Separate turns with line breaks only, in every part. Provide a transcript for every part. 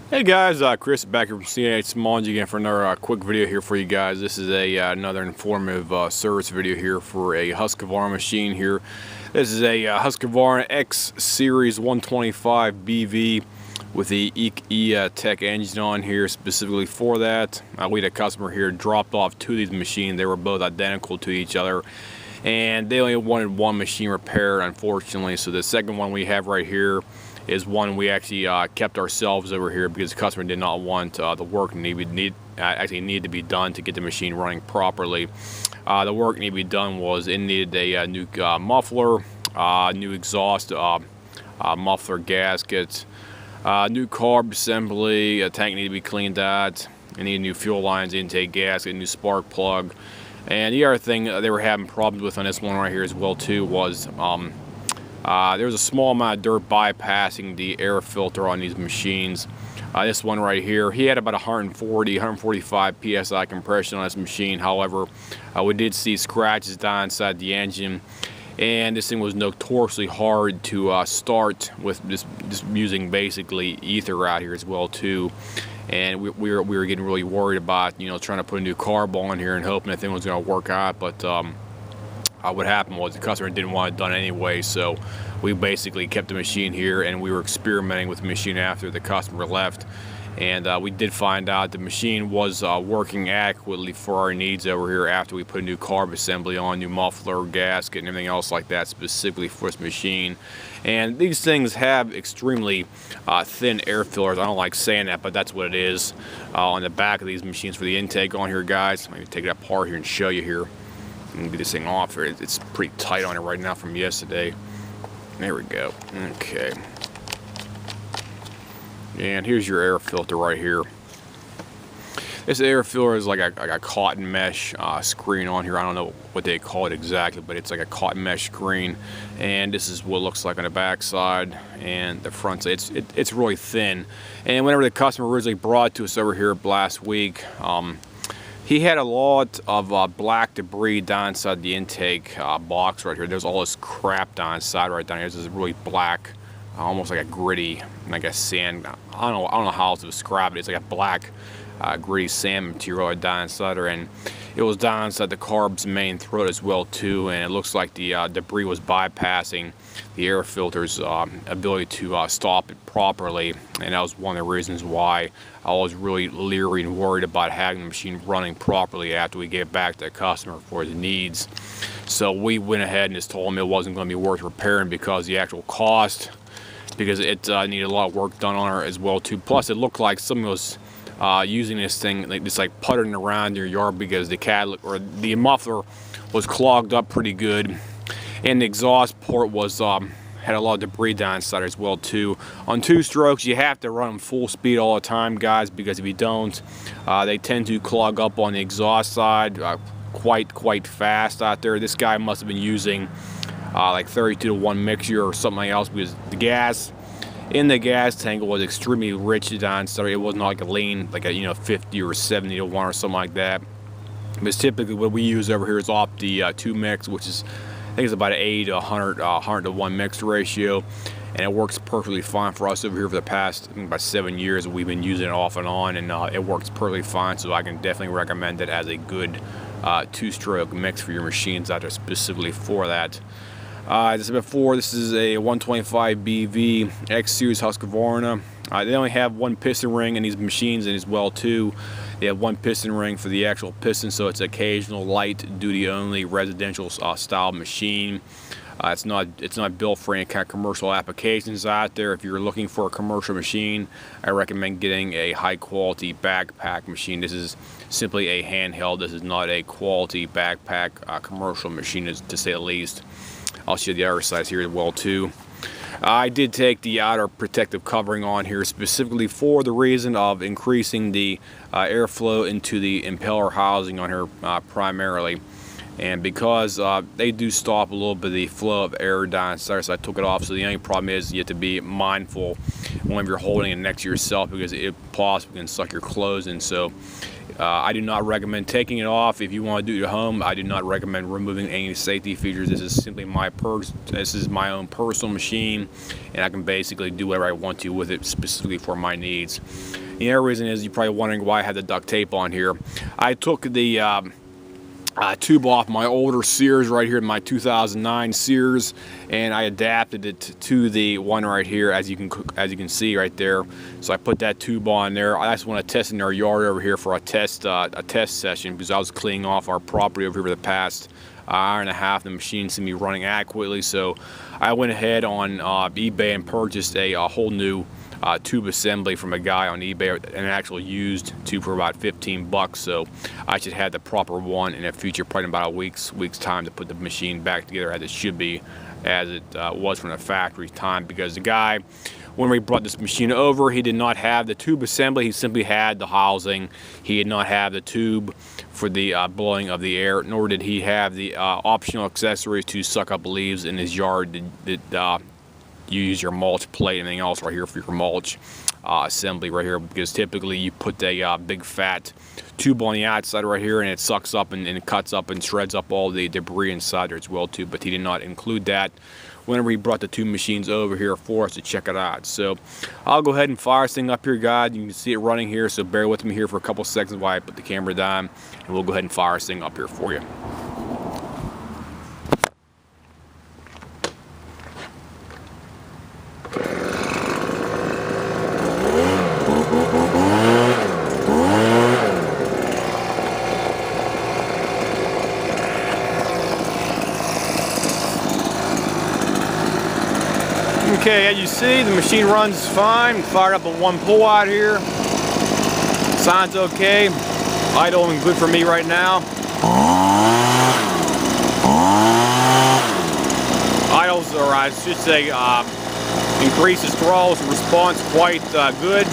Hey guys, Chris back here from CNH Smallenge again for another quick video here for you guys. This is another informative service video here for a Husqvarna machine here. This is a Husqvarna X Series 125 BV with the E-Tech engine on here specifically for that. We had a customer here dropped off two of these machines. They were both identical to each other, and they only wanted one machine repaired, unfortunately. So the second one we have right here is one we actually kept ourselves over here because the customer did not want the work actually needed to be done to get the machine running properly. The work needed to be done was it needed a new muffler, new exhaust muffler gasket, new carb assembly, a tank needed to be cleaned out, and needed new fuel lines, intake gasket, new spark plug. And the other thing they were having problems with on this one right here as well too was there was a small amount of dirt bypassing the air filter on these machines. This one right here, he had about 145 psi compression on this machine. However, we did see scratches down inside the engine, and this thing was notoriously hard to start with just using basically ether out here as well too. And we were getting really worried about, you know, trying to put a new carb on here and hoping that thing was going to work out, but what happened was the customer didn't want it done anyway, so we basically kept the machine here and we were experimenting with the machine after the customer left. And we did find out the machine was working adequately for our needs over here after we put a new carb assembly on, new muffler, gasket, and everything else like that specifically for this machine. And these things have extremely thin air filters. I don't like saying that, but that's what it is on the back of these machines for the intake on here, guys. Let me take it apart here and show you here. Get this thing off here. It's pretty tight on it right now from yesterday. There we go. Okay. And here's your air filter right here. This air filter is like a cotton mesh screen on here. I don't know what they call it exactly, but it's like a cotton mesh screen. And this is what it looks like on the back side and the front side. It's really thin. And whenever the customer originally brought it to us over here last week, he had a lot of black debris down inside the intake box right here. There's all this crap down inside right down here. There's this really black, almost like a gritty, like a sand. I don't know how else to describe it. It's like a black, gritty sand material right down inside there, and it was down inside the carb's main throat as well too. And it looks like the debris was bypassing the air filter's ability to stop it properly, and that was one of the reasons why I was really leery and worried about having the machine running properly after we gave it back to the customer for his needs. So we went ahead and just told him it wasn't going to be worth repairing because the actual cost, because it needed a lot of work done on it as well too. Plus it looked like someone was using this thing like puttering around your yard because the catalytic or the muffler was clogged up pretty good, and the exhaust port was had a lot of debris down inside as well too. On two strokes, you have to run them full speed all the time, guys, because if you don't, they tend to clog up on the exhaust side quite fast out there. This guy must have been using like 32-to-1 mixture or something else, because the gas in the gas tank was extremely rich down inside. It wasn't like a lean, like a 50 or 70-to-1 or something like that. Because typically what we use over here is off the 2 mix, which is, I think it's about an 80 to 100-to-1 mix ratio, and it works perfectly fine for us over here for the past, I think, about 7 years. We've been using it off and on, and it works perfectly fine. So I can definitely recommend it as a good 2-stroke mix for your machines out there specifically for that. As I said before, this is a 125 BV X Series Husqvarna. They only have one piston ring in these machines, and as well too, they have one piston ring for the actual piston, so it's occasional light duty only residential style machine. It's not built for any kind of commercial applications out there. If you're looking for a commercial machine, I recommend getting a high quality backpack machine. This is simply a handheld. This is not a quality backpack commercial machine, to say the least. I'll show you the other sides here as well too. I did take the outer protective covering on here specifically for the reason of increasing the airflow into the impeller housing on here primarily. and because they do stop a little bit of the flow of air down inside, so I took it off. So the only problem is you have to be mindful whenever you're holding it next to yourself, because it possibly can suck your clothes in. So I do not recommend taking it off. If you want to do it at home, I do not recommend removing any safety features. This is simply this is my own personal machine, and I can basically do whatever I want to with it specifically for my needs. The other reason is you're probably wondering why I have the duct tape on here. I took the tube off my older Sears right here, my 2009 Sears, and I adapted it to the one right here, as you can see right there. So I put that tube on there. I just want to test in our yard over here for a test session, because I was cleaning off our property over here for the past hour and a half. The machine seemed to be running adequately, so I went ahead on eBay and purchased a whole new tube assembly from a guy on eBay, an actual used tube for about 15 bucks. So I should have the proper one in the future, probably in about a week's time, to put the machine back together as it should be, as it was from the factory time. Because the guy, when we brought this machine over, he did not have the tube assembly. He simply had the housing. He did not have the tube for the blowing of the air, nor did he have the optional accessories to suck up leaves in his yard that you use your mulch plate and anything else right here for your mulch assembly right here, because typically you put a big fat tube on the outside right here, and it sucks up and it cuts up and shreds up all the debris inside there as well too. But he did not include that whenever he brought the two machines over here for us to check it out. So I'll go ahead and fire this thing up here, guys. You can see it running here, so bear with me here for a couple seconds while I put the camera down, and we'll go ahead and fire this thing up here for you. Okay, as you see, the machine runs fine. Fired up on one pull out here. Sounds okay. Idle and good for me right now. Idles, or I should say, increases throttle response quite good.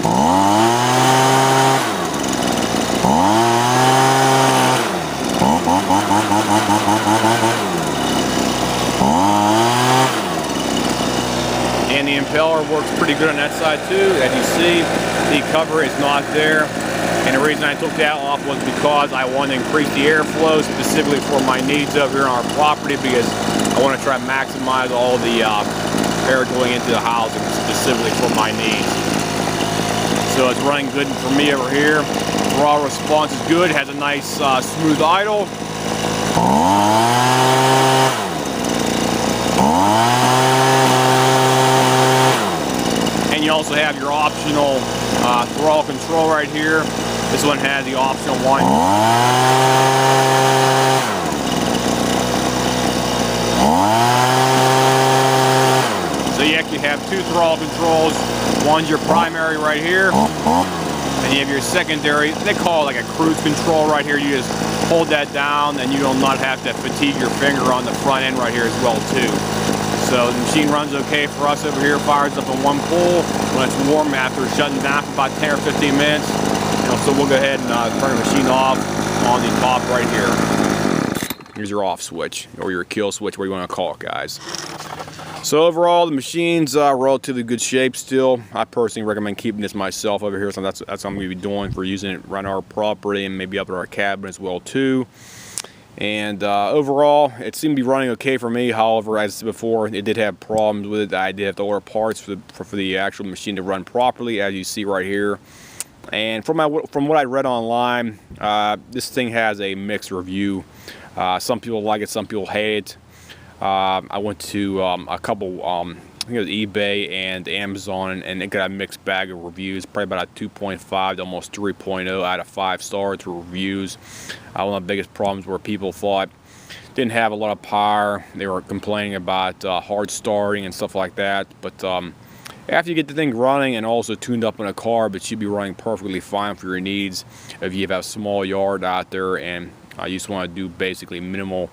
And the impeller works pretty good on that side too. As you see, the cover is not there. And the reason I took that off was because I wanted to increase the airflow specifically for my needs over here on our property, because I want to try to maximize all the air going into the housing specifically for my needs. So it's running good for me over here. Throttle response is good, has a nice smooth idle. And you also have your optional throttle control right here. This one has the optional one. So you actually have two throttle controls. One's your primary right here, and you have your secondary. They call it like a cruise control right here. You just hold that down, and you will not have to fatigue your finger on the front end right here as well too. So the machine runs okay for us over here. Fires up in one pull when it's warm after shutting down for about 10 or 15 minutes. So we'll go ahead and turn the machine off on the top right here. Here's your off switch, or your kill switch, what you want to call it, guys. So overall, the machine's relatively good shape still. I personally recommend keeping this myself over here, so that's what I'm going to be doing for using it around our property and maybe up at our cabin as well too. And overall, it seemed to be running okay for me. However, as I said before, it did have problems with it. I did have to order parts for the actual machine to run properly, as you see right here. And from what I read online, this thing has a mixed review. Some people like it, some people hate it. I went to a couple, I think it was eBay and Amazon, and it got a mixed bag of reviews, probably about a 2.5 to almost 3.0 out of 5 stars for reviews. One of the biggest problems were people thought didn't have a lot of power. They were complaining about hard starting and stuff like that. But after you get the thing running and also tuned up on a carb, it should be running perfectly fine for your needs. If you have a small yard out there and you just want to do basically minimal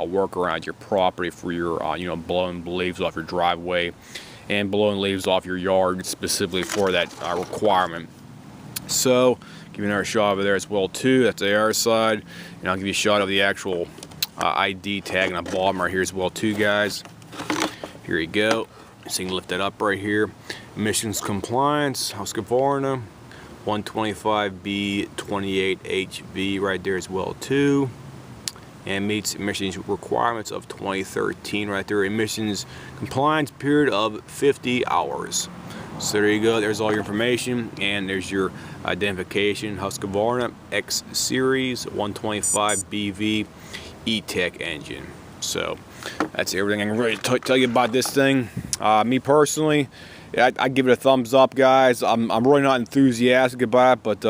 work around your property for your blowing leaves off your driveway and blowing leaves off your yard specifically for that requirement. So give you another shot over there as well too. That's the air side, and I'll give you a shot of the actual ID tag on the bottom right here as well too, guys. Here you go. So you can lift that up right here. Emissions compliance, Husqvarna, 125B28HV right there as well too. And meets emissions requirements of 2013 right there. Emissions compliance period of 50 hours. So there you go, there's all your information, and there's your identification. Husqvarna X Series 125BV E-Tech engine. So that's everything I can really tell you about this thing. Me personally, I give it a thumbs up, guys. I'm really not enthusiastic about it, but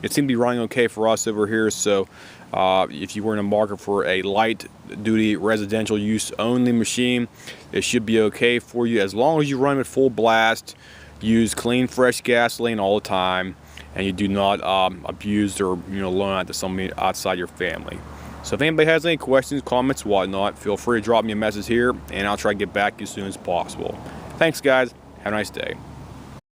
it seemed to be running okay for us over here. So if you were in the market for a light duty residential use only machine, it should be okay for you as long as you run it full blast, use clean fresh gasoline all the time, and you do not abuse or loan out to somebody outside your family. So if anybody has any questions, comments, whatnot, feel free to drop me a message here, and I'll try to get back to you as soon as possible. Thanks, guys. Have a nice day.